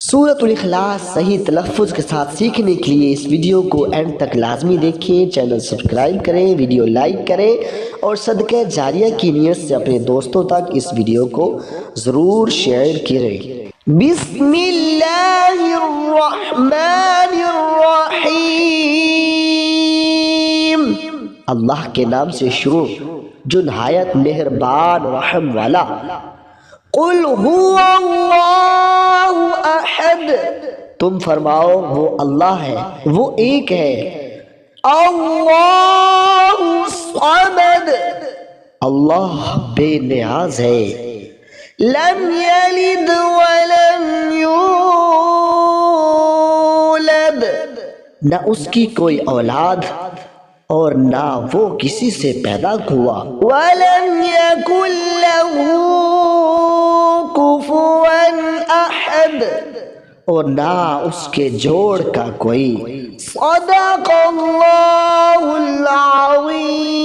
سورۃ الاخلاص صحیح تلفظ کے ساتھ سیکھنے کے لیے اس ویڈیو کو اینڈ تک لازمی دیکھیں، چینل سبسکرائب کریں، ویڈیو لائک کریں اور صدقہ جاریہ کی نیت سے اپنے دوستوں تک اس ویڈیو کو ضرور شیئر کریں۔ بسم اللہ الرحمن الرحیم، اللہ کے نام سے شروع جو نہایت مہربان رحم والا۔ قل هو اللہ احد، تم فرماؤ وہ اللہ ہے، وہ ایک ہے۔ اللہ الصمد، اللہ بے نیاز ہے۔ لم یلد ولم یولد، نہ اس کی کوئی اولاد اور نہ وہ کسی سے پیدا ہوا۔ ولم یکن لہ کفوا احد، اور نہ اس کے جوڑ کا کوئی۔ صدق اللہ العظیم۔